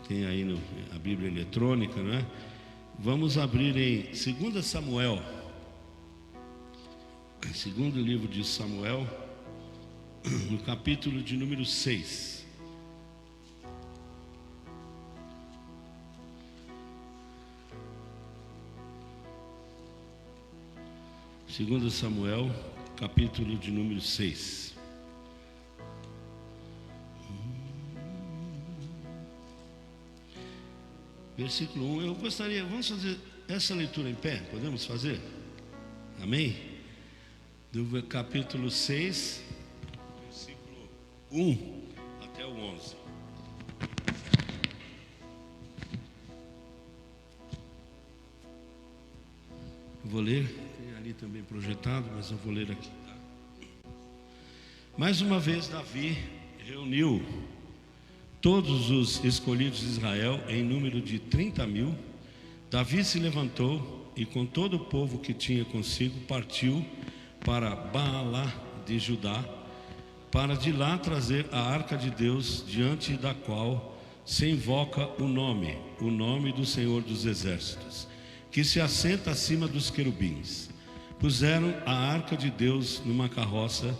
tem aí a Bíblia eletrônica, né? Vamos abrir em 2 Samuel, segundo livro de Samuel, no capítulo de número 6. Segundo Samuel, capítulo de número 6. Versículo 1. Vamos fazer essa leitura em pé? Podemos fazer? Amém? Do capítulo 6, versículo 1 até o 11. Vou ler, tem ali também projetado, mas eu vou ler aqui. Mais uma vez Davi reuniu todos os escolhidos de Israel em número de 30.000. Davi se levantou e com todo o povo que tinha consigo partiu para Baalá de Judá, para de lá trazer a arca de Deus, diante da qual se invoca o nome do Senhor dos Exércitos, que se assenta acima dos querubins. Puseram a arca de Deus numa carroça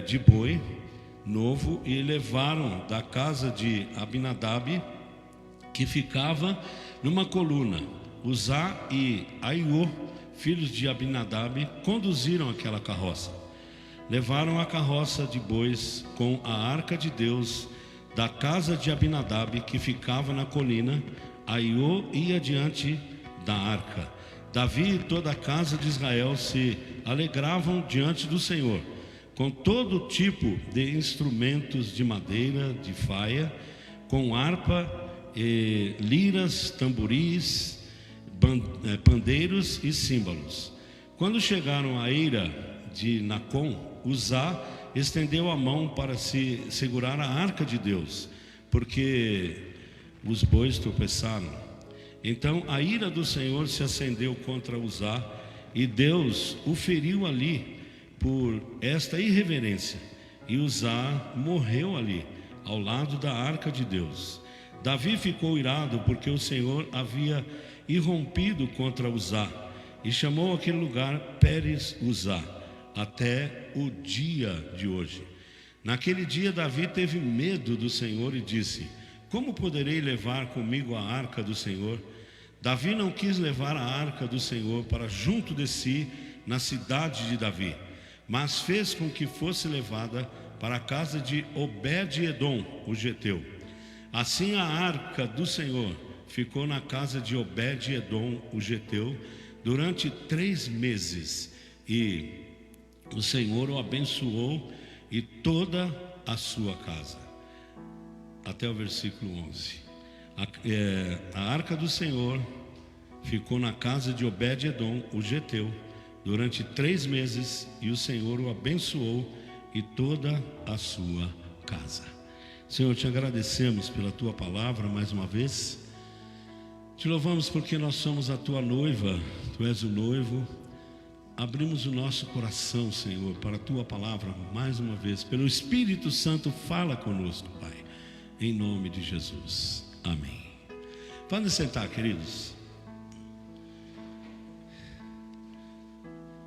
de boi novo e levaram da casa de Abinadab, que ficava numa coluna. Uzá e Aiô, filhos de Abinadab, conduziram aquela carroça. Levaram a carroça de bois com a arca de Deus da casa de Abinadab, que ficava na colina. Aiô ia diante da arca. Davi e toda a casa de Israel se alegravam diante do Senhor, com todo tipo de instrumentos de madeira, de faia, com harpa, liras, tamboris, pandeiros e símbolos. Quando chegaram à eira de Nacon, Uzá estendeu a mão para se segurar a arca de Deus, porque os bois tropeçaram. Então a ira do Senhor se acendeu contra Uzá, e Deus o feriu ali por esta irreverência, e Uzá morreu ali, ao lado da arca de Deus. Davi ficou irado, porque o Senhor havia irrompido contra Uzá, e chamou aquele lugar Pérez Uzá, até o dia de hoje. Naquele dia Davi teve medo do Senhor e disse: como poderei levar comigo a arca do Senhor? Davi não quis levar a arca do Senhor para junto de si, na cidade de Davi, mas fez com que fosse levada para a casa de Obed-edom, o geteu. Assim a arca do Senhor ficou na casa de Obed-edom, o geteu, durante 3 meses, e o Senhor o abençoou e toda a sua casa. Até o versículo 11. A arca do Senhor ficou na casa de Obed-edom, o geteu, durante 3 meses, e o Senhor o abençoou e toda a sua casa. Senhor, te agradecemos pela tua palavra mais uma vez. Te louvamos porque nós somos a tua noiva, tu és o noivo. Abrimos o nosso coração, Senhor, para a tua palavra mais uma vez. Pelo Espírito Santo, fala conosco, Pai, em nome de Jesus. Amém. Podem sentar, queridos.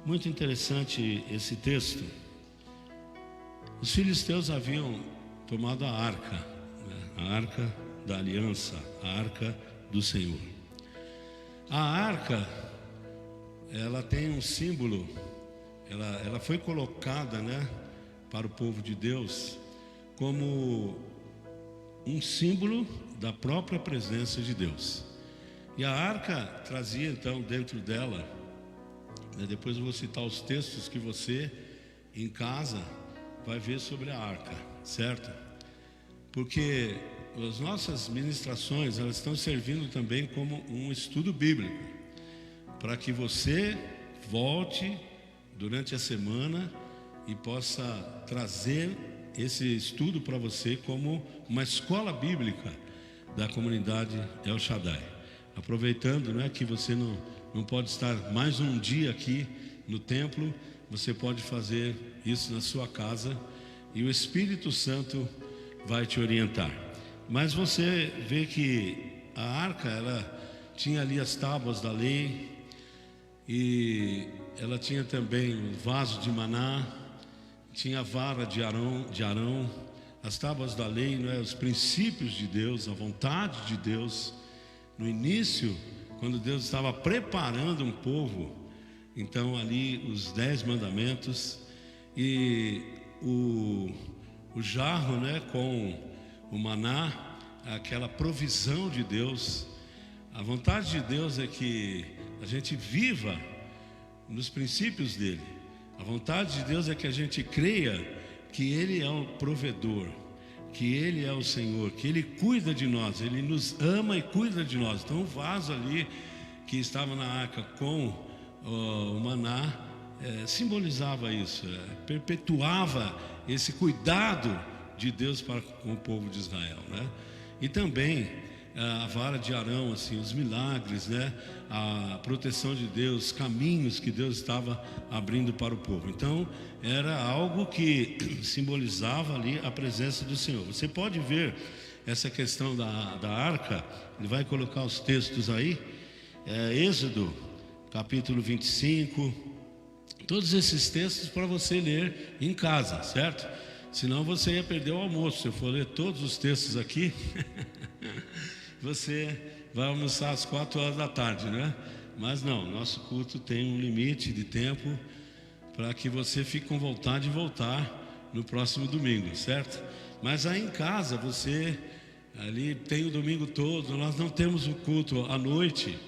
Muito interessante esse texto. Os filisteus haviam tomado a arca, a arca da aliança, a arca do Senhor. A arca, ela tem um símbolo, ela foi colocada, para o povo de Deus como um símbolo da própria presença de Deus. E a arca trazia então dentro dela, depois eu vou citar os textos que você em casa vai ver sobre a arca, certo? Porque as nossas ministrações, elas estão servindo também como um estudo bíblico, para que você volte durante a semana e possa trazer esse estudo para você como uma escola bíblica da comunidade El Shaddai. Aproveitando, que você não pode estar mais um dia aqui no templo, você pode fazer isso na sua casa e o Espírito Santo vai te orientar. Mas você vê que a arca, ela tinha ali as tábuas da lei, e ela tinha também o vaso de maná, tinha a vara de Arão, as tábuas da lei, não é? Os princípios de Deus, a vontade de Deus. No início, quando Deus estava preparando um povo, então ali os 10 mandamentos e o jarro, né, com o maná, aquela provisão de Deus. A vontade de Deus é que a gente viva nos princípios dele. A vontade de Deus é que a gente creia que Ele é o provedor, que Ele é o Senhor, que Ele cuida de nós, Ele nos ama e cuida de nós. Então o vaso ali que estava na arca com o maná simbolizava isso, perpetuava esse cuidado de Deus para com o povo de Israel, né? E também a vara de Arão, assim, os milagres, né? A proteção de Deus, caminhos que Deus estava abrindo para o povo. Então era algo que simbolizava ali a presença do Senhor. Você pode ver essa questão da arca. Ele vai colocar os textos aí, Êxodo capítulo 25, todos esses textos para você ler em casa, certo? Senão você ia perder o almoço. Se eu for ler todos os textos aqui você vai almoçar às 4 horas da tarde, né? Mas não, nosso culto tem um limite de tempo para que você fique com vontade de voltar no próximo domingo, certo? Mas aí em casa você ali tem o domingo todo, nós não temos o culto à noite.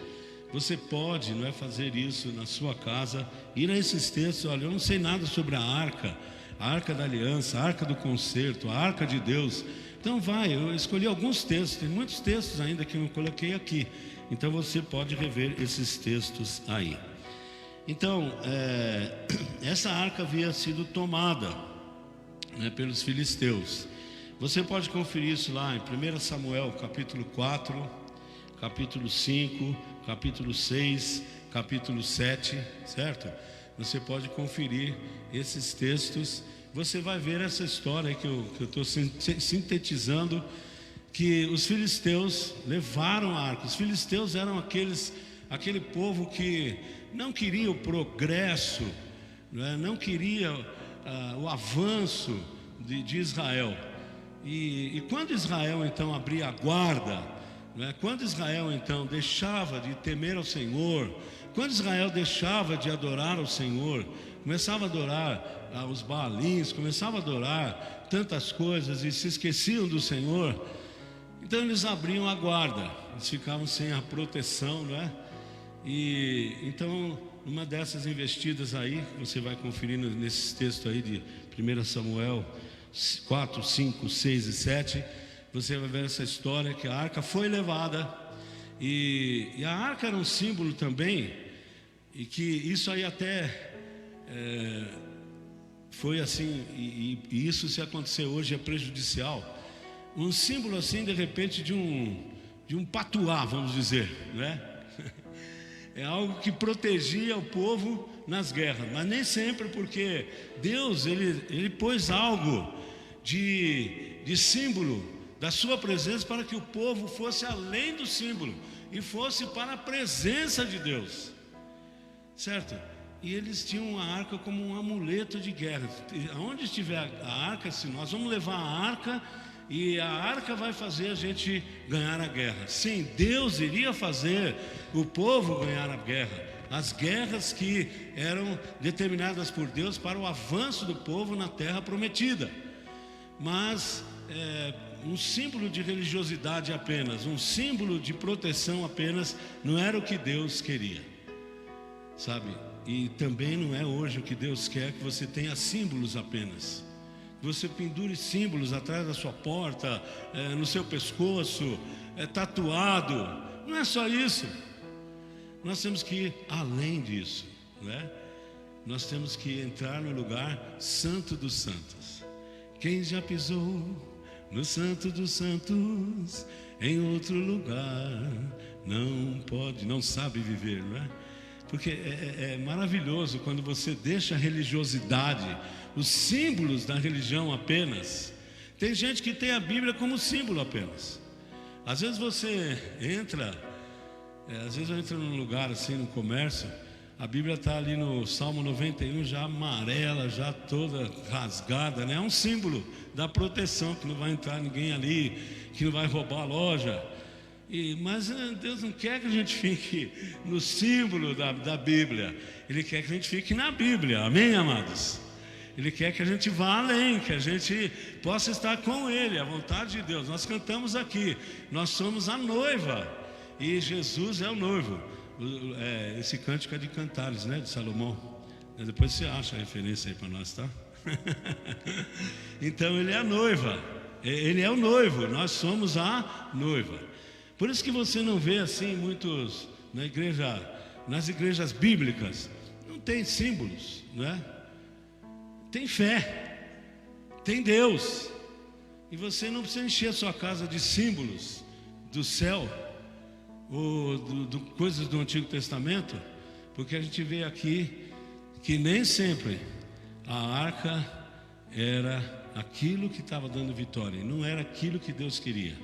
Você pode, não é, fazer isso na sua casa, ir a esses textos. Olha, eu não sei nada sobre a arca da aliança, a arca do concerto, a arca de Deus. Então eu escolhi alguns textos, tem muitos textos ainda que eu não coloquei aqui. Então você pode rever esses textos aí. Então, essa arca havia sido tomada, né, pelos filisteus. Você pode conferir isso lá em 1 Samuel capítulo 4, capítulo 5, capítulo 6, capítulo 7, certo? Você pode conferir esses textos. Você vai ver essa história que eu estou sintetizando, que os filisteus levaram a arca. Os filisteus eram aquele povo que não queria o progresso, não queria o avanço de Israel. E quando Israel então abria a guarda, quando Israel então deixava de temer ao Senhor, quando Israel deixava de adorar ao Senhor, começava a adorar os Baalins, começava a adorar tantas coisas e se esqueciam do Senhor, então eles abriam a guarda, eles ficavam sem a proteção, não é? E então, numa dessas investidas aí, você vai conferir nesses textos aí de 1 Samuel 4, 5, 6 e 7, você vai ver essa história que a arca foi levada, e a arca era um símbolo também, e que isso aí até foi assim, e isso, se acontecer hoje, é prejudicial. Um símbolo assim, de repente, de um patuá, vamos dizer, né? É algo que protegia o povo nas guerras, mas nem sempre, porque Deus ele pôs algo de símbolo da sua presença para que o povo fosse além do símbolo e fosse para a presença de Deus, certo? E eles tinham a arca como um amuleto de guerra. Aonde estiver a arca, se nós vamos levar a arca, e a arca vai fazer a gente ganhar a guerra. Sim, Deus iria fazer o povo ganhar a guerra, as guerras que eram determinadas por Deus para o avanço do povo na terra prometida. Mas um símbolo de religiosidade apenas, um símbolo de proteção apenas, não era o que Deus queria, sabe? E também não é hoje o que Deus quer, que você tenha símbolos apenas, que você pendure símbolos atrás da sua porta, no seu pescoço, tatuado. Não é só isso. Nós temos que ir além disso, né? Nós temos que entrar no lugar santo dos santos. Quem já pisou no santo dos santos, em outro lugar, não sabe viver, não é? Porque é maravilhoso quando você deixa a religiosidade, os símbolos da religião apenas, Tem gente que tem a Bíblia como símbolo apenas. Às vezes você entra, às vezes eu entro num lugar assim, no comércio, a Bíblia está ali no Salmo 91, já amarela, já toda rasgada, né? É um símbolo da proteção, que não vai entrar ninguém ali, que não vai roubar a loja. Mas Deus não quer que a gente fique no símbolo da Bíblia. Ele quer que a gente fique na Bíblia, amém, amados? Ele quer que a gente vá além, que a gente possa estar com Ele, a vontade de Deus. Nós cantamos aqui, nós somos a noiva e Jesus é o noivo. Esse cântico é de Cantares, né, de Salomão. Depois você acha a referência aí para nós, tá? Então Ele é a noiva, Ele é o noivo, nós somos a noiva. Por isso que você não vê assim muitos nas igrejas bíblicas, não tem símbolos, né? Tem fé, tem Deus, e você não precisa encher a sua casa de símbolos do céu, ou coisas do Antigo Testamento, porque a gente vê aqui que nem sempre a arca era aquilo que estava dando vitória, não era aquilo que Deus queria.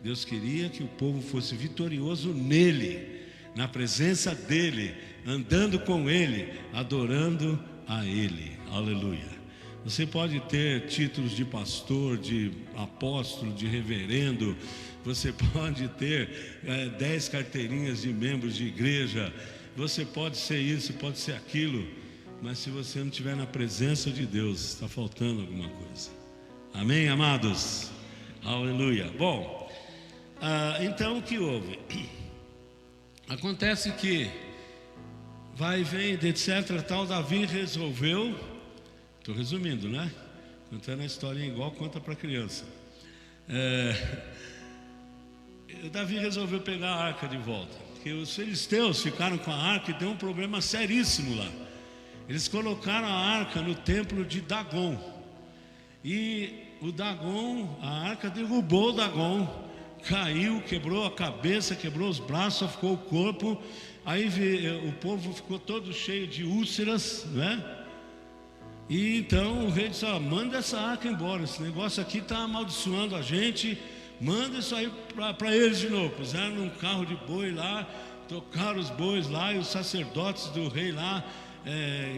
Deus queria que o povo fosse vitorioso nele, na presença dele, andando com ele, adorando a ele. Aleluia. Você pode ter títulos de pastor, de apóstolo, de reverendo. Você pode ter 10 carteirinhas de membros de igreja. Você pode ser isso, pode ser aquilo. Mas se você não estiver na presença de Deus, está faltando alguma coisa. Amém, amados? Aleluia. Bom, então o que houve? Acontece que vai e vem, etc. Tal, Davi resolveu, estou resumindo, né? Contando a historinha igual conta para criança. Davi resolveu pegar a arca de volta, porque os filisteus ficaram com a arca e deu um problema seríssimo lá. Eles colocaram a arca no templo de Dagon, e o Dagon, a arca derrubou o Dagon, caiu, quebrou a cabeça, quebrou os braços, só ficou o corpo. Aí o povo ficou todo cheio de úlceras, né? E então o rei disse: manda essa arca embora, esse negócio aqui está amaldiçoando a gente, manda isso aí para eles de novo. Puseram num carro de boi lá, tocaram os bois lá, e os sacerdotes do rei lá,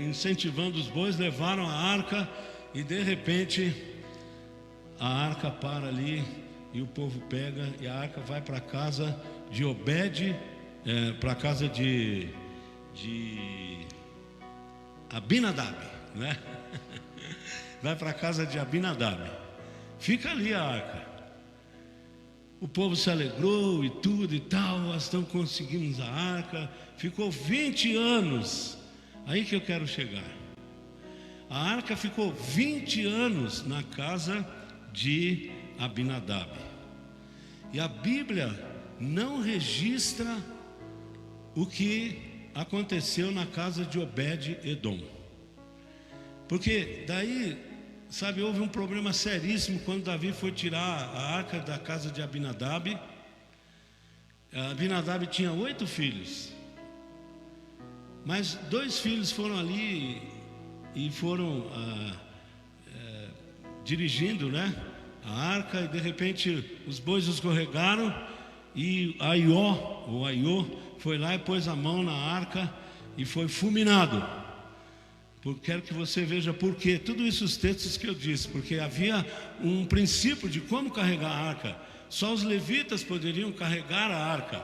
incentivando os bois, levaram a arca, e de repente a arca para ali, e o povo pega, e a arca vai para a casa de Obed, para a casa de Abinadab, né? Vai para a casa de Abinadab, fica ali a arca. O povo se alegrou e tudo e tal, nós conseguimos a arca. Ficou 20 anos, aí que eu quero chegar. A arca ficou 20 anos na casa de Abinadab, e a Bíblia não registra o que aconteceu na casa de Obed-Edom, porque daí, sabe, houve um problema seríssimo quando Davi foi tirar a arca da casa de Abinadab. Abinadab tinha 8 filhos, mas 2 filhos foram ali e foram dirigindo, né, a arca, e de repente os bois escorregaram, e Aiô foi lá e pôs a mão na arca e foi fulminado. Quero que você veja por quê. Tudo isso os textos que eu disse, porque havia um princípio de como carregar a arca. Só os levitas poderiam carregar a arca,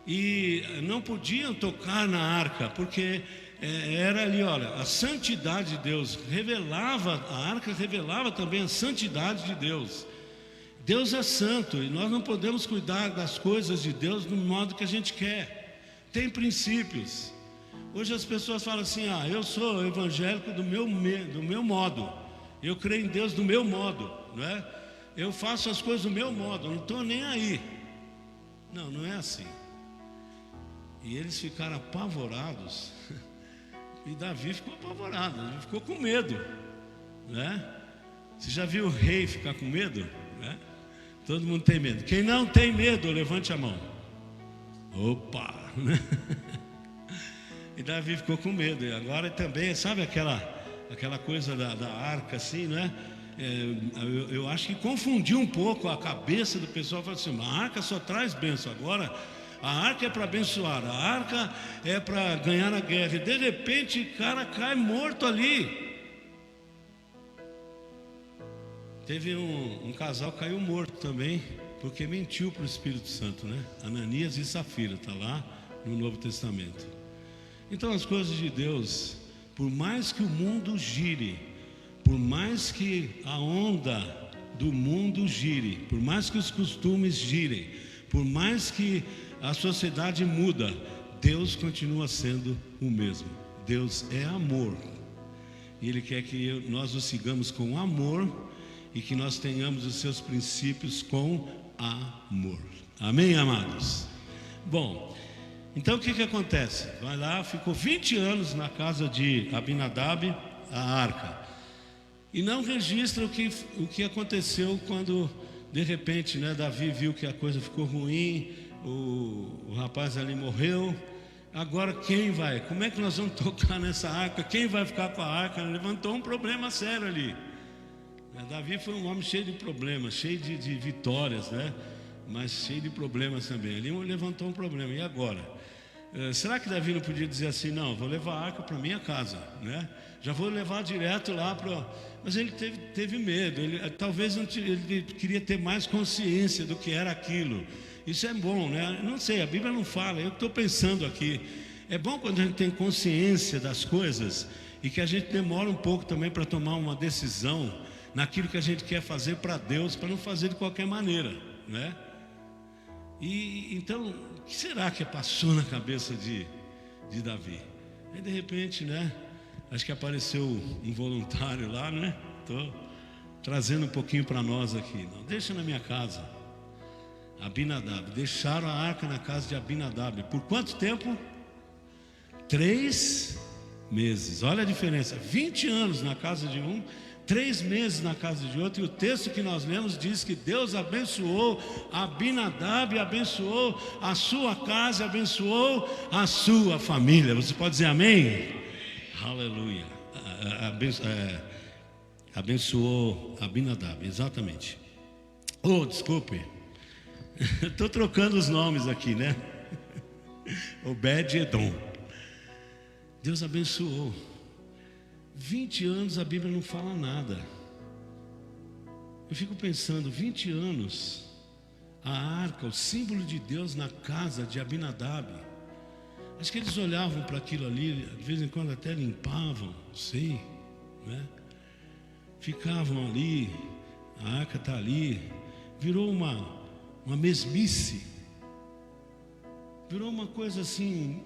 e não podiam tocar na arca, porque era ali, olha, a santidade de Deus revelava, a arca revelava também a santidade de Deus. Deus é santo, e nós não podemos cuidar das coisas de Deus do modo que a gente quer. Tem princípios. Hoje as pessoas falam assim: eu sou evangélico do meu modo, eu creio em Deus do meu modo, não é? Eu faço as coisas do meu modo, não estou nem aí. Não, não é assim. E eles ficaram apavorados. E Davi ficou apavorado, ele ficou com medo, né? Você já viu o rei ficar com medo, né? Todo mundo tem medo. Quem não tem medo, levante a mão. Opa, né? E Davi ficou com medo. E agora também, sabe aquela coisa da arca assim, né? eu acho que confundiu um pouco a cabeça do pessoal. Falou assim: a arca só traz bênção, agora a arca é para abençoar, a arca é para ganhar a guerra. E de repente o cara cai morto ali. Teve um casal que caiu morto também, porque mentiu para o Espírito Santo, né? Ananias e Safira, está lá no Novo Testamento. Então as coisas de Deus, por mais que o mundo gire, por mais que a onda do mundo gire, por mais que os costumes girem, por mais que a sociedade muda, Deus continua sendo o mesmo. Deus é amor, e Ele quer que nós o sigamos com amor, e que nós tenhamos os seus princípios com amor. Amém, amados? Bom, então o que acontece? Vai lá, ficou 20 anos na casa de Abinadab a arca, e não registra o que aconteceu quando de repente, né, Davi viu que a coisa ficou ruim, o rapaz ali morreu. Agora quem vai? Como é que nós vamos tocar nessa arca? Quem vai ficar com a arca? Levantou um problema sério ali. Davi foi um homem cheio de problemas, cheio de vitórias, né? Mas cheio de problemas também. Ali levantou um problema. E agora? Será que Davi não podia dizer assim: não, vou levar a arca para minha casa, né? Já vou levar direto lá para... Mas ele teve medo. Talvez ele queria ter mais consciência do que era aquilo. Isso é bom, né? Não sei, a Bíblia não fala. Eu estou pensando aqui. É bom quando a gente tem consciência das coisas e que a gente demora um pouco também para tomar uma decisão naquilo que a gente quer fazer para Deus, para não fazer de qualquer maneira, né? E então, o que será que passou na cabeça de Davi? Aí de repente, né? Acho que apareceu um voluntário lá, né? Estou trazendo um pouquinho para nós aqui. Não, deixa na minha casa. Abinadab. Deixaram a arca na casa de Abinadab. Por quanto tempo? 3 meses. Olha a diferença. 20 anos na casa de um, 3 meses na casa de outro. E o texto que nós lemos diz que Deus abençoou Abinadab, abençoou a sua casa, abençoou a sua família. Você pode dizer amém? Aleluia. Abençoou Abinadab, exatamente. Oh, desculpe, estou trocando os nomes aqui, né? Obed-Edom. Deus abençoou. 20 anos a Bíblia não fala nada. Eu fico pensando, 20 anos, a arca, o símbolo de Deus na casa de Abinadab. Acho que eles olhavam para aquilo ali, de vez em quando até limpavam, sei, né? Ficavam ali, a arca está ali, virou uma mesmice, virou uma coisa assim,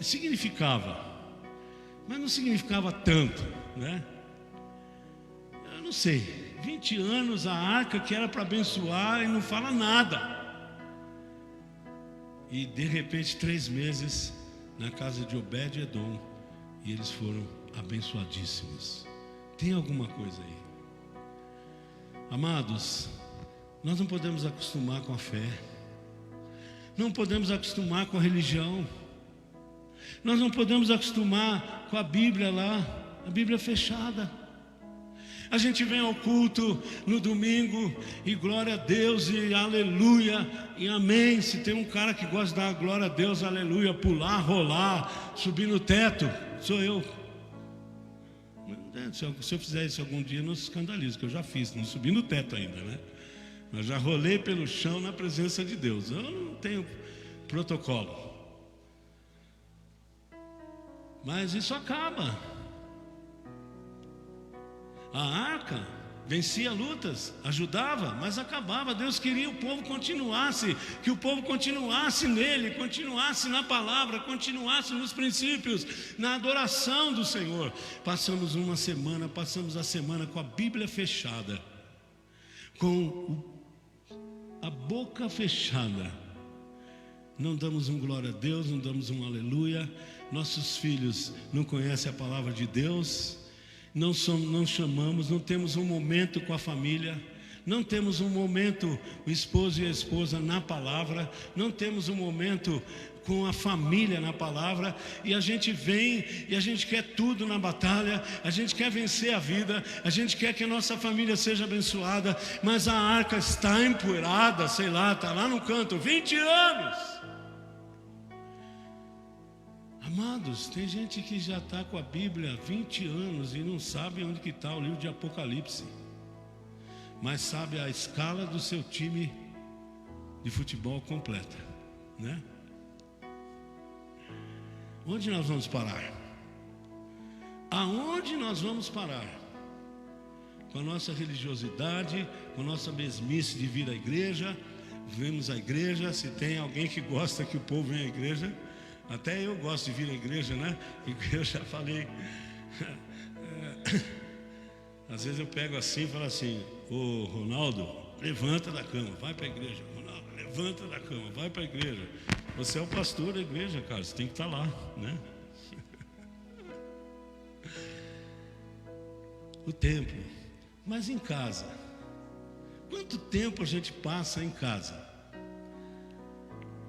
significava, mas não significava tanto, né? Eu não sei, 20 anos a arca que era para abençoar e não fala nada. E de repente 3 meses na casa de Obed-Edom, e eles foram abençoadíssimos. Tem alguma coisa aí, amados? Nós não podemos acostumar com a fé, não podemos acostumar com a religião, nós não podemos acostumar com a Bíblia lá, a Bíblia fechada. A gente vem ao culto no domingo e glória a Deus e aleluia e amém. Se tem um cara que gosta de dar glória a Deus, aleluia, pular, rolar, subir no teto, sou eu. Se eu fizer isso algum dia, não se escandalizo, que eu já fiz, não subi no teto ainda, né? Mas já rolei pelo chão na presença de Deus. Eu não tenho protocolo. Mas isso acaba. A arca vencia lutas, ajudava, mas acabava. Deus queria que o povo continuasse, que o povo continuasse nele, continuasse na palavra, continuasse nos princípios, na adoração do Senhor. Passamos a semana com a Bíblia fechada, com a boca fechada. Não damos um glória a Deus, não damos um aleluia. Nossos filhos não conhecem a palavra de Deus. Não chamamos, não temos um momento com a família, não temos um momento, o esposo e a esposa na palavra, não temos um momento com a família na palavra, e a gente vem e a gente quer tudo na batalha, a gente quer vencer a vida, a gente quer que a nossa família seja abençoada, mas a arca está empoeirada, sei lá, está lá no canto, 20 anos. Amados, tem gente que já está com a Bíblia há 20 anos e não sabe onde que está o livro de Apocalipse, mas sabe a escala do seu time de futebol completa, né? Onde nós vamos parar? Aonde nós vamos parar? Com a nossa religiosidade, com a nossa mesmice de vir à igreja. Vemos a igreja, se tem alguém que gosta que o povo venha à igreja, até eu gosto de vir à igreja, né? E eu já falei, às vezes eu pego assim e falo assim: ô Ronaldo, levanta da cama, vai para a igreja. Ronaldo, levanta da cama, vai para a igreja. Você é o pastor da igreja, cara, você tem que estar lá, né? O templo, mas em casa, quanto tempo a gente passa em casa?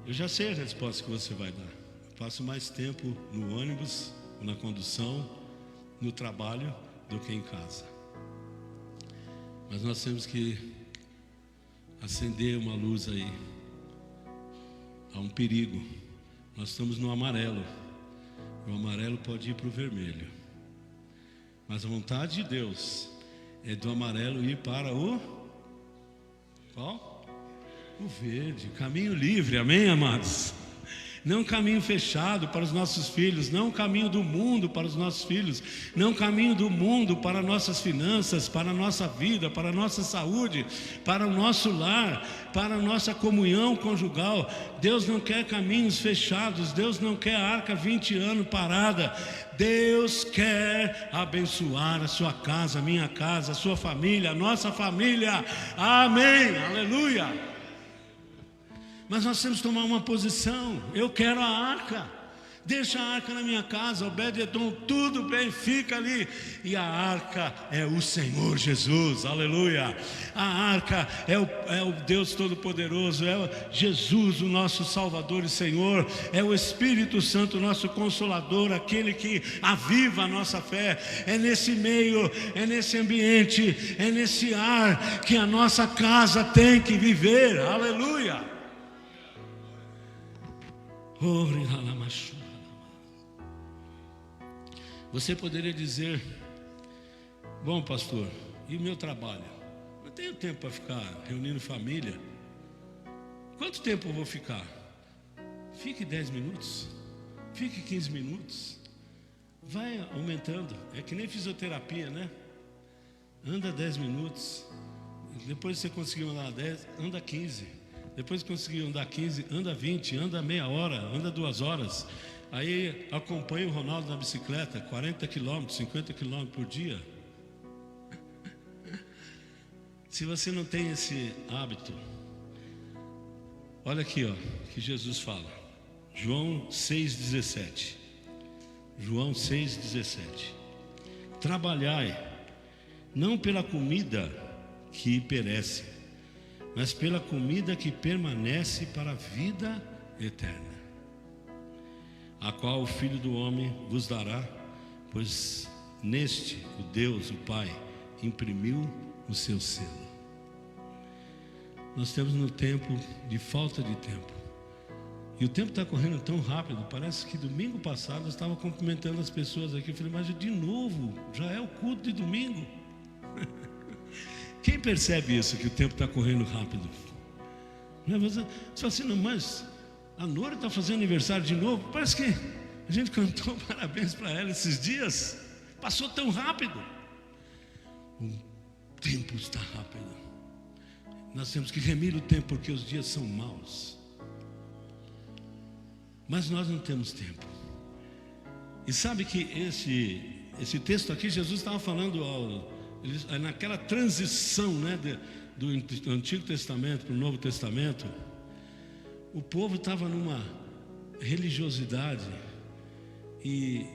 Eu já sei a resposta que você vai dar. Eu passo mais tempo no ônibus, na condução, no trabalho, do que em casa. Mas nós temos que acender uma luz aí. Há um perigo. Nós estamos no amarelo. O amarelo pode ir para o vermelho. Mas a vontade de Deus é do amarelo ir para o... qual? O verde. Caminho livre, amém, amados? Não caminho fechado para os nossos filhos, não caminho do mundo para os nossos filhos, não caminho do mundo para nossas finanças, para a nossa vida, para a nossa saúde, para o nosso lar, para a nossa comunhão conjugal. Deus não quer caminhos fechados, Deus não quer a arca 20 anos parada. Deus quer abençoar a sua casa, a minha casa, a sua família, a nossa família. Amém, aleluia. Mas nós temos que tomar uma posição. Eu quero a arca. Deixa a arca na minha casa. Obed-edom, tudo bem, fica ali. E a arca é o Senhor Jesus, aleluia. A arca é o Deus Todo-Poderoso, é Jesus, o nosso Salvador e Senhor. É o Espírito Santo, nosso Consolador, aquele que aviva a nossa fé. É nesse meio, é nesse ambiente, é nesse ar que a nossa casa tem que viver, aleluia. Você poderia dizer: bom, pastor, e o meu trabalho? Não tenho tempo para ficar reunindo família. Quanto tempo eu vou ficar? Fique 10 minutos, fique 15 minutos, vai aumentando. É que nem fisioterapia, né? Anda 10 minutos, depois você conseguiu andar 10, anda 15. Depois conseguiu andar 15, anda 20, anda meia hora, anda 2 horas. Aí acompanha o Ronaldo na bicicleta, 40 quilômetros, 50 quilômetros por dia. Se você não tem esse hábito, olha aqui, ó, que Jesus fala. João 6,17. João 6,17. Trabalhai, não pela comida que perece, mas pela comida que permanece para a vida eterna, a qual o Filho do Homem vos dará, pois neste o Deus, o Pai, imprimiu o seu selo. Nós estamos no tempo de falta de tempo, e o tempo está correndo tão rápido. Parece que domingo passado eu estava cumprimentando as pessoas aqui. Eu falei: mas de novo, já é o culto de domingo. Quem percebe isso, que o tempo está correndo rápido? Você fala assim: não, mas a Nora está fazendo aniversário de novo. Parece que a gente cantou parabéns para ela esses dias. Passou tão rápido. O tempo está rápido. Nós temos que remir o tempo, porque os dias são maus. Mas nós não temos tempo. E sabe que esse texto aqui, Jesus estava falando naquela transição, né, do Antigo Testamento para o Novo Testamento. O povo estava numa religiosidade e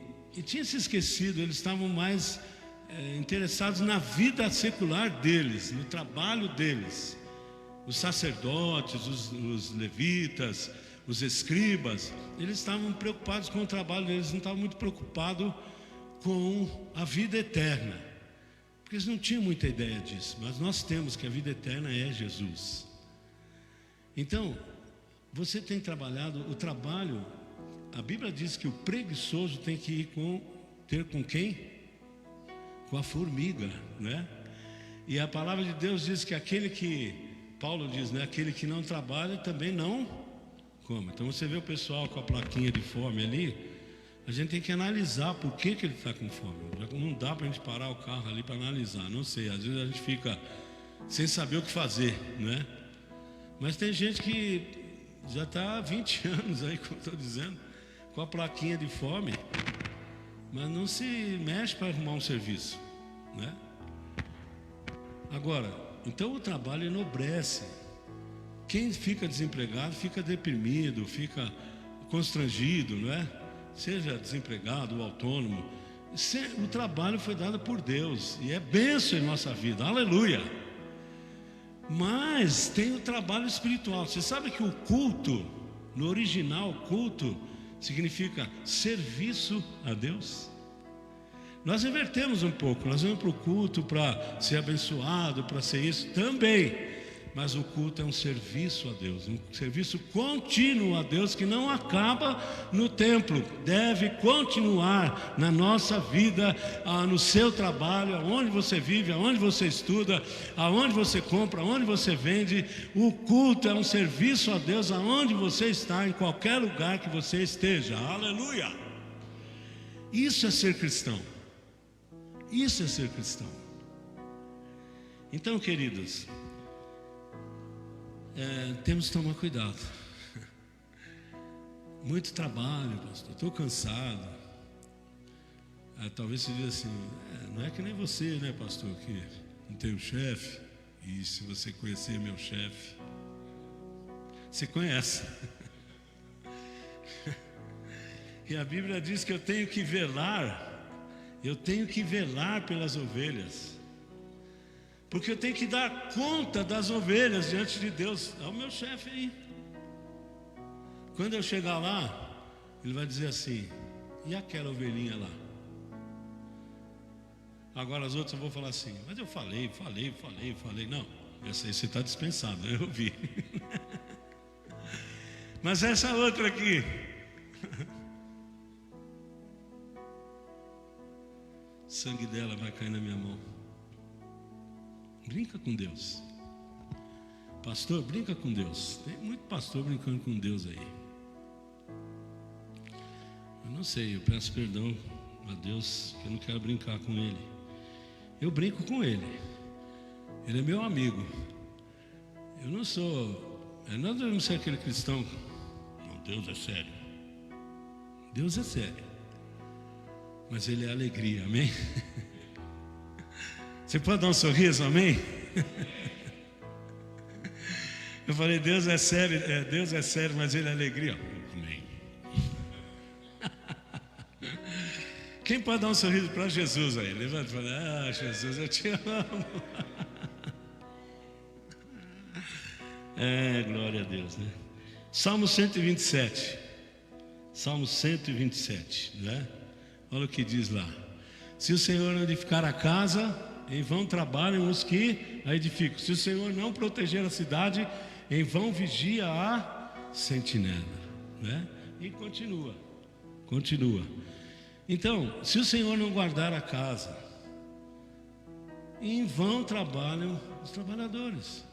tinha se esquecido. Eles estavam mais interessados na vida secular deles, no trabalho deles. Os sacerdotes, os levitas, os escribas, eles estavam preocupados com o trabalho deles, não estavam muito preocupados com a vida eterna, porque eles não tinham muita ideia disso. Mas nós temos que a vida eterna é Jesus. Então, você tem trabalhado, o trabalho, a Bíblia diz que o preguiçoso tem que ir ter com quem? Com a formiga, né? E a palavra de Deus diz que aquele que, Paulo diz, né? Aquele que não trabalha também não come. Então você vê o pessoal com a plaquinha de fome ali, a gente tem que analisar por que ele está com fome. Não dá para a gente parar o carro ali para analisar, não sei, às vezes a gente fica sem saber o que fazer, né? Mas tem gente que já está há 20 anos aí, como estou dizendo, com a plaquinha de fome, mas não se mexe para arrumar um serviço, né? Agora, então o trabalho enobrece. Quem fica desempregado fica deprimido, fica constrangido, não é? Seja desempregado ou autônomo, o trabalho foi dado por Deus e é bênção em nossa vida, aleluia. Mas tem o trabalho espiritual. Você sabe que o culto, no original, culto significa serviço a Deus. Nós invertemos um pouco, nós vamos para o culto para ser abençoado, para ser isso também. Mas o culto é um serviço a Deus, um serviço contínuo a Deus, que não acaba no templo, deve continuar na nossa vida, no seu trabalho, aonde você vive, aonde você estuda, aonde você compra, aonde você vende. O culto é um serviço a Deus, aonde você está, em qualquer lugar que você esteja, aleluia. Isso é ser cristão, isso é ser cristão. Então, queridos, temos que tomar cuidado. Muito trabalho, pastor, estou cansado. Talvez você diga assim, não é que nem você, né, pastor, que não tem um chefe. E se você conhecer meu chefe, você conhece. E a Bíblia diz que eu tenho que velar pelas ovelhas. Porque eu tenho que dar conta das ovelhas diante de Deus. É o meu chefe aí. Quando eu chegar lá, ele vai dizer assim, e aquela ovelhinha lá? Agora as outras eu vou falar assim, mas eu falei. Não, essa aí você está dispensado, eu ouvi. Mas essa outra aqui, o sangue dela vai cair na minha mão. Brinca com Deus. Pastor, brinca com Deus. Tem muito pastor brincando com Deus aí. Eu não sei, eu peço perdão a Deus, que eu não quero brincar com Ele. Eu brinco com Ele. Ele é meu amigo. Eu não sou... Não devemos ser aquele cristão. Não, Deus é sério. Deus é sério. Mas Ele é alegria, amém? Você pode dar um sorriso, amém? Eu falei, Deus é sério, mas Ele é alegria. Amém. Quem pode dar um sorriso para Jesus aí? Levanta e fala, Jesus, eu te amo. Glória a Deus, né? Salmo 127. Salmo 127, né? Olha o que diz lá. Se o Senhor não edificar a casa, em vão trabalham os que a edificam. Se o Senhor não proteger a cidade, em vão vigia a sentinela, né? E continua. Então, se o Senhor não guardar a casa, em vão trabalham os trabalhadores.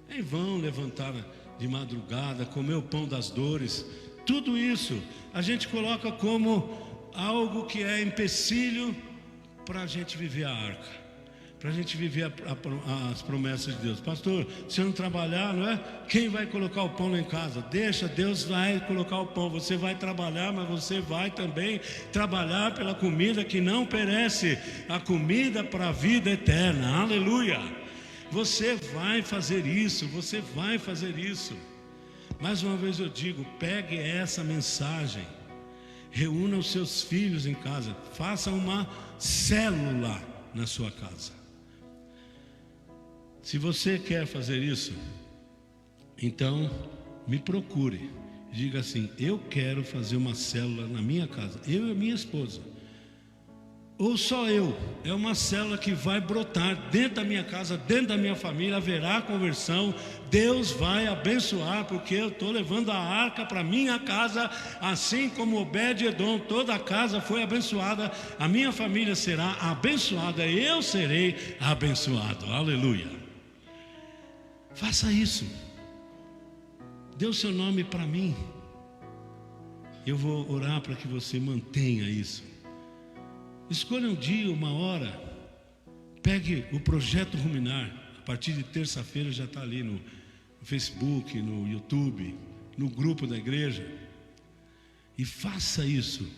Em vão levantar de madrugada, comer o pão das dores. Tudo isso a gente coloca como algo que é empecilho para a gente viver a arca, para a gente viver as promessas de Deus. Pastor, se eu não trabalhar, não é? Quem vai colocar o pão lá em casa? Deixa, Deus vai colocar o pão. Você vai trabalhar, mas você vai também trabalhar pela comida que não perece, a comida para a vida eterna, aleluia. Você vai fazer isso, você vai fazer isso. Mais uma vez eu digo, pegue essa mensagem, reúna os seus filhos em casa, faça uma célula na sua casa. Se você quer fazer isso, então me procure. diga assim: eu quero fazer uma célula na minha casa, eu e a minha esposa, ou só eu. É uma célula que vai brotar dentro da minha casa, dentro da minha família, haverá conversão, Deus vai abençoar, porque eu estou levando a arca para minha casa, assim como Obed-Edom, toda a casa foi abençoada, a minha família será abençoada, eu serei abençoado, aleluia. Faça isso, dê o seu nome para mim, eu vou orar para que você mantenha isso. Escolha um dia, uma hora, pegue o Projeto Ruminar, a partir de terça-feira já está ali no Facebook, no YouTube, no grupo da igreja, e faça isso.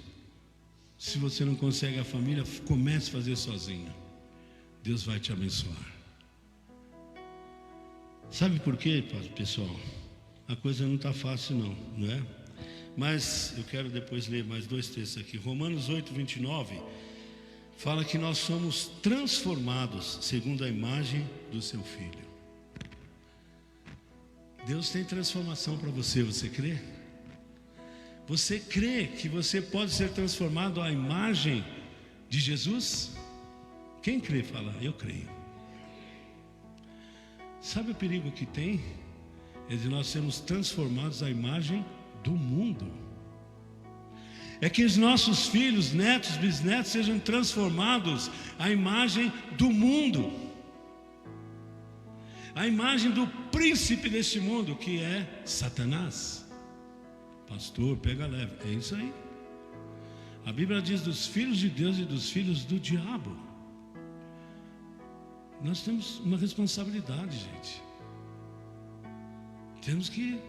Se você não consegue a família, comece a fazer sozinho, Deus vai te abençoar. Sabe por quê, pessoal? A coisa não está fácil não é? Mas eu quero depois ler mais 2 textos aqui. Romanos 8, 29 fala que nós somos transformados segundo a imagem do seu Filho. Deus tem transformação para você, você crê? Você crê que você pode ser transformado à imagem de Jesus? Quem crê, fala: eu creio. Sabe o perigo que tem? É de nós sermos transformados à imagem do mundo. É que os nossos filhos, netos, bisnetos sejam transformados à imagem do mundo, a imagem do príncipe deste mundo, que é Satanás. Pastor, pega leve, é isso aí. A Bíblia diz dos filhos de Deus e dos filhos do diabo. Nós temos uma responsabilidade, gente. Temos que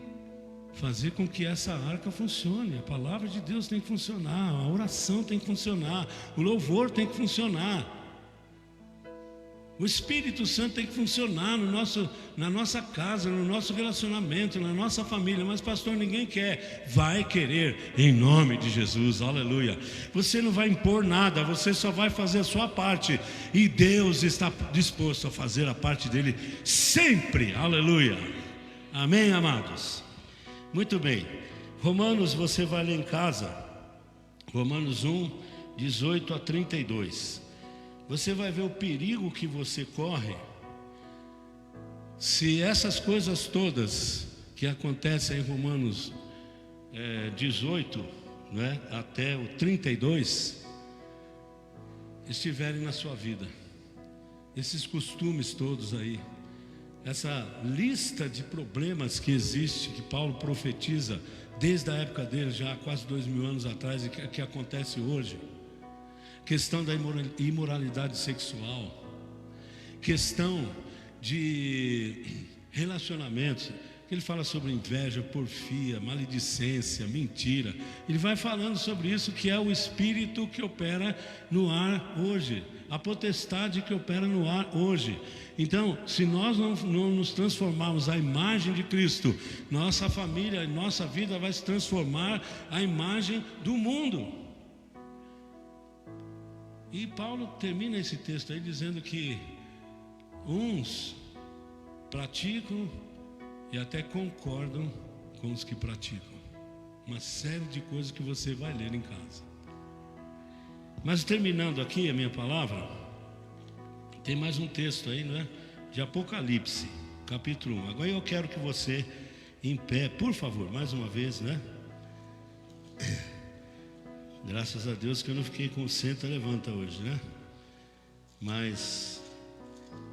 fazer com que essa arca funcione. A palavra de Deus tem que funcionar, a oração tem que funcionar, o louvor tem que funcionar, o Espírito Santo tem que funcionar na nossa casa, no nosso relacionamento, na nossa família. Mas pastor, ninguém quer. Vai querer, em nome de Jesus, aleluia. Você não vai impor nada, você só vai fazer a sua parte, e Deus está disposto a fazer a parte dele sempre, aleluia. Amém, amados? Muito bem, Romanos, você vai ler em casa, Romanos 1, 18 a 32. Você vai ver o perigo que você corre se essas coisas todas que acontecem em Romanos 18, né, até o 32 estiverem na sua vida. Esses costumes todos aí, essa lista de problemas que existe, que Paulo profetiza desde a época dele, já há quase 2000 anos atrás, e que acontece hoje. Questão da imoralidade sexual, questão de relacionamentos. Ele fala sobre inveja, porfia, maledicência, mentira. Ele vai falando sobre isso, que é o espírito que opera no ar hoje, a potestade que opera no ar hoje. Então, se nós não nos transformarmos à imagem de Cristo, nossa família, nossa vida vai se transformar à imagem do mundo. E Paulo termina esse texto aí dizendo que uns praticam e até concordam com os que praticam. Uma série de coisas que você vai ler em casa. Mas terminando aqui a minha palavra, tem mais um texto aí, não é? De Apocalipse, capítulo 1. Agora eu quero que você, em pé, por favor, mais uma vez, né? Graças a Deus que eu não fiquei com senta, levanta hoje, né? Mas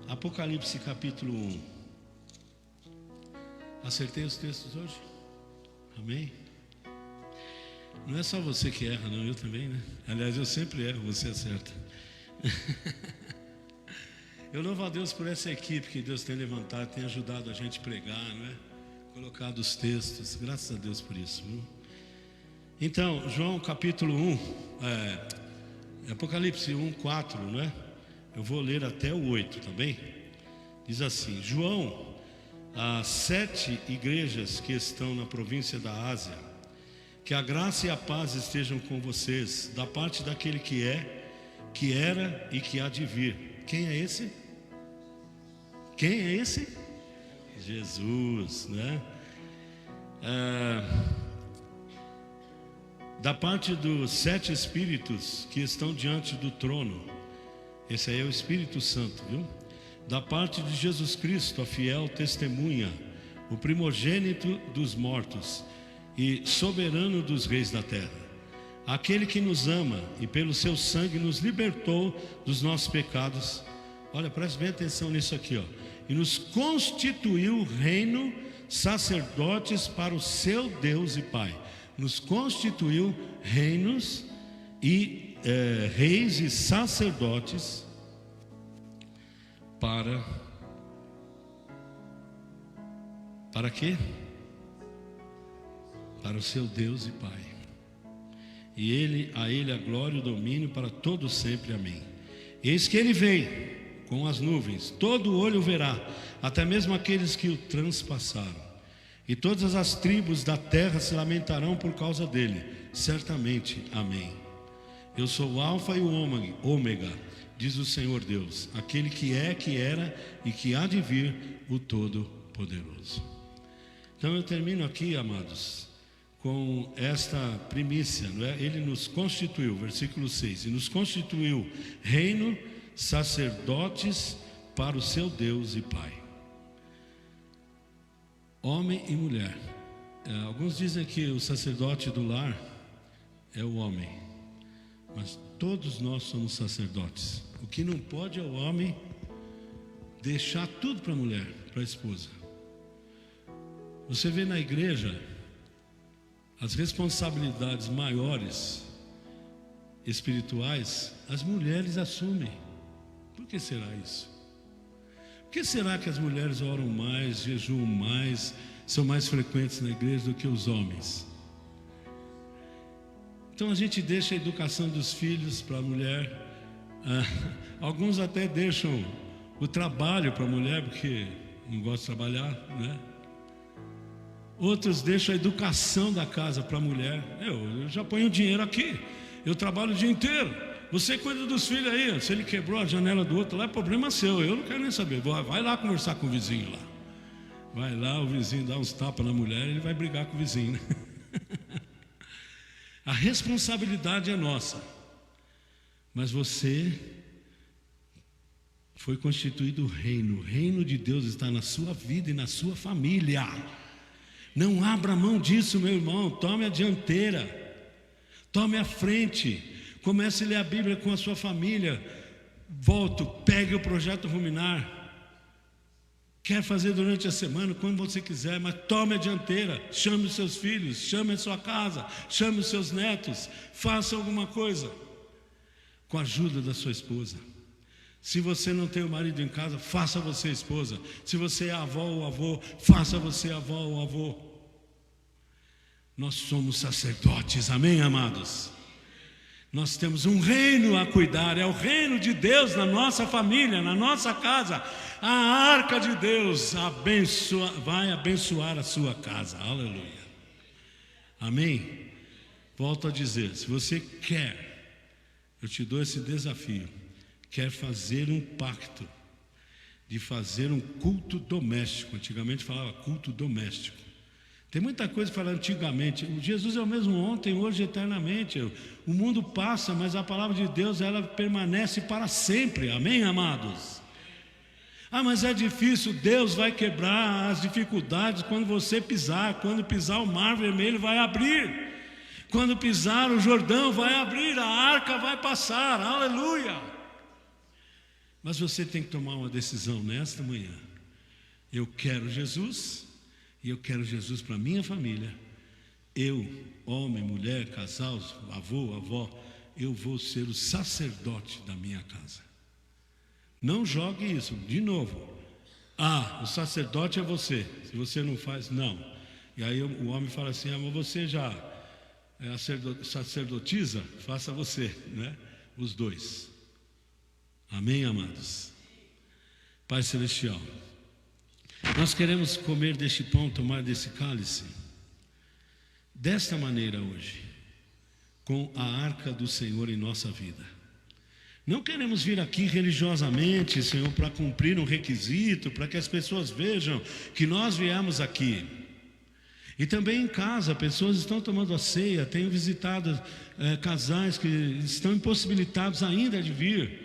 Apocalipse capítulo 1. Acertei os textos hoje? Amém? Não é só você que erra, não, eu também, né? Aliás, eu sempre erro, você acerta. Eu louvo a Deus por essa equipe que Deus tem levantado, tem ajudado a gente a pregar, não é? Colocado os textos, graças a Deus por isso, viu? Então, João capítulo 1, Apocalipse 1, 4, não é? Eu vou ler até o 8, tá bem? Diz assim: João, às 7 igrejas que estão na província da Ásia, que a graça e a paz estejam com vocês, da parte daquele que é, que era e que há de vir. Quem é esse? Quem é esse? Jesus, né? da parte dos 7 espíritos que estão diante do trono, esse aí é o Espírito Santo, viu? Da parte de Jesus Cristo, a fiel testemunha, o primogênito dos mortos e soberano dos reis da terra, aquele que nos ama e pelo seu sangue nos libertou dos nossos pecados. Olha, preste bem atenção nisso aqui, ó. E nos constituiu reino, sacerdotes para o seu Deus e Pai. Nos constituiu reinos e reis e sacerdotes para quê? Para o seu Deus e Pai. E a ele a glória e o domínio para todos sempre. Amém. Eis que ele vem com as nuvens, todo olho verá, até mesmo aqueles que o transpassaram. E todas as tribos da terra se lamentarão por causa dele, certamente. Amém. Eu sou o Alfa e o Ômega, diz o Senhor Deus, aquele que é, que era e que há de vir, o Todo-Poderoso. Então eu termino aqui, amados, com esta primícia, não é? Ele nos constituiu, versículo 6, e nos constituiu reino, sacerdotes para o seu Deus e Pai. Homem e mulher. Alguns dizem que o sacerdote do lar é o homem, mas todos nós somos sacerdotes. O que não pode é o homem deixar tudo para a mulher, para a esposa. Você vê na igreja as responsabilidades maiores espirituais, as mulheres assumem. Por que será isso? Por que será que as mulheres oram mais, jejuam mais, são mais frequentes na igreja do que os homens? Então a gente deixa a educação dos filhos para a mulher. Alguns até deixam o trabalho para a mulher, porque não gosta de trabalhar, né? Outros deixam a educação da casa para a mulher. Eu já ponho dinheiro aqui, eu trabalho o dia inteiro. Você cuida dos filhos aí. Se ele quebrou a janela do outro lá, é problema seu. Eu não quero nem saber. Vai lá conversar com o vizinho lá. Vai lá, o vizinho dá uns tapas na mulher, ele vai brigar com o vizinho, né? A responsabilidade é nossa. Mas você foi constituído o reino. O reino de Deus está na sua vida e na sua família. Não abra mão disso, meu irmão. Tome a dianteira. Tome a frente. Comece a ler a Bíblia com a sua família. Pegue o projeto Ruminar. Quer fazer durante a semana, quando você quiser, mas tome a dianteira. Chame os seus filhos, chame a sua casa, chame os seus netos. Faça alguma coisa com a ajuda da sua esposa. Se você não tem o marido em casa, faça você esposa. Se você é avó ou avô, faça você avó ou avô. Nós somos sacerdotes, amém, amados? Nós temos um reino a cuidar, é o reino de Deus na nossa família, na nossa casa. A arca de Deus vai abençoar a sua casa, aleluia. Amém? Volto a dizer, se você quer, eu te dou esse desafio, quer fazer um pacto, de fazer um culto doméstico. Antigamente falava culto doméstico. Tem muita coisa que fala antigamente. Jesus é o mesmo ontem, hoje, eternamente. O mundo passa, mas a palavra de Deus, ela permanece para sempre. Amém, amados? Mas é difícil. Deus vai quebrar as dificuldades quando você pisar. Quando pisar o mar vermelho vai abrir. Quando pisar o Jordão vai abrir. A arca vai passar. Aleluia. Mas você tem que tomar uma decisão nesta manhã. Eu quero Jesus. E eu quero Jesus para minha família. Eu, homem, mulher, casal, avô, avó, eu vou ser o sacerdote da minha casa. Não jogue isso, de novo. O sacerdote é você. Se você não faz, não. E aí o homem fala assim, mas você já é sacerdotisa? Faça você, né? Os dois. Amém, amados? Pai Celestial, nós queremos comer deste pão, tomar desse cálice, desta maneira hoje, com a arca do Senhor em nossa vida. Não queremos vir aqui religiosamente, Senhor, para cumprir um requisito, para que as pessoas vejam que nós viemos aqui. E também em casa, pessoas estão tomando a ceia. Tenho visitado casais que estão impossibilitados ainda de vir,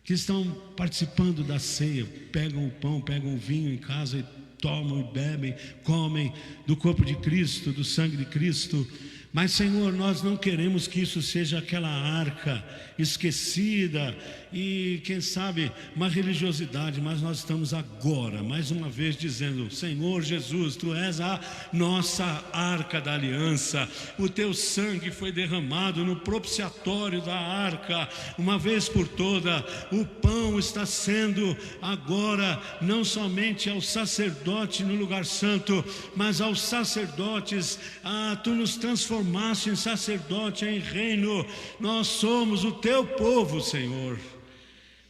que estão participando da ceia, pegam o pão, pegam o vinho em casa e tomam e bebem, comem do corpo de Cristo, do sangue de Cristo. Mas, Senhor, nós não queremos que isso seja aquela arca esquecida e, quem sabe, uma religiosidade, mas nós estamos agora, mais uma vez, dizendo: Senhor Jesus, Tu és a nossa arca da aliança, o Teu sangue foi derramado no propiciatório da arca, uma vez por toda. O pão está sendo agora, não somente ao sacerdote no lugar santo, mas aos sacerdotes. Tu nos transformaste em sacerdote, em reino. Nós somos o Teu povo, Senhor.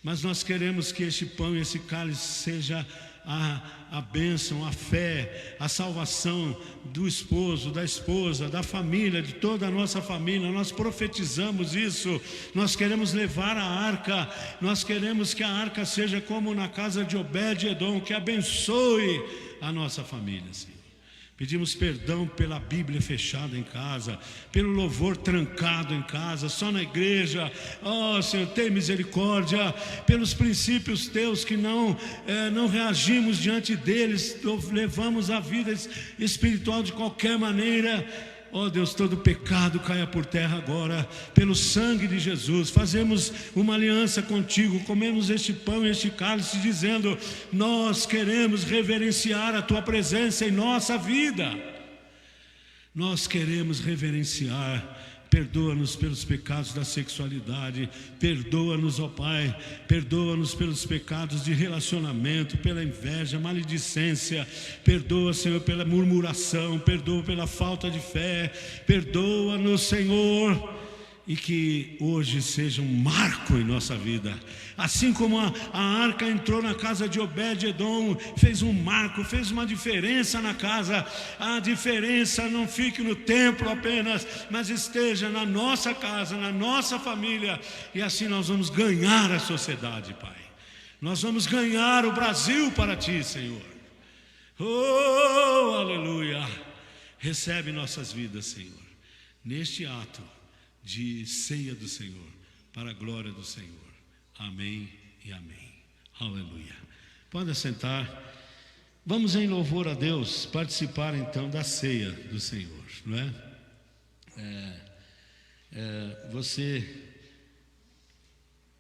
Mas nós queremos que este pão e esse cálice seja a bênção, a fé, a salvação do esposo, da esposa, da família, de toda a nossa família. Nós profetizamos isso. Nós queremos levar a arca. Nós queremos que a arca seja como na casa de Obed-Edom, que abençoe a nossa família, Senhor. Pedimos perdão pela Bíblia fechada em casa, pelo louvor trancado em casa, só na igreja. Senhor, tem misericórdia pelos princípios Teus que não reagimos diante deles, levamos a vida espiritual de qualquer maneira. Deus, todo pecado caia por terra agora, pelo sangue de Jesus. Fazemos uma aliança contigo, comemos este pão e este cálice, dizendo: nós queremos reverenciar a Tua presença em nossa vida. Nós queremos reverenciar. Perdoa-nos pelos pecados da sexualidade, perdoa-nos, ó Pai, perdoa-nos pelos pecados de relacionamento, pela inveja, maledicência, perdoa, Senhor, pela murmuração, perdoa pela falta de fé, perdoa-nos, Senhor, e que hoje seja um marco em nossa vida, assim como a arca entrou na casa de Obed-Edom, fez um marco, fez uma diferença na casa. A diferença não fique no templo apenas, mas esteja na nossa casa, na nossa família, e assim nós vamos ganhar a sociedade, Pai. Nós vamos ganhar o Brasil para Ti, Senhor. Aleluia. Recebe nossas vidas, Senhor, neste ato de ceia do Senhor, para a glória do Senhor. Amém e amém. Aleluia. Pode assentar. Vamos em louvor a Deus, participar então da ceia do Senhor, não é? Você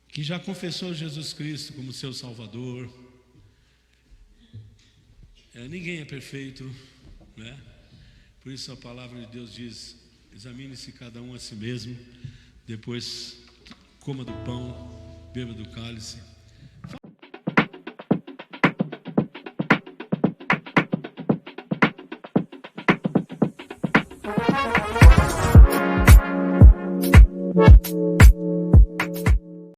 que já confessou Jesus Cristo como seu Salvador, ninguém é perfeito, né? Por isso a palavra de Deus diz: examine-se cada um a si mesmo, depois coma do pão, beba do cálice.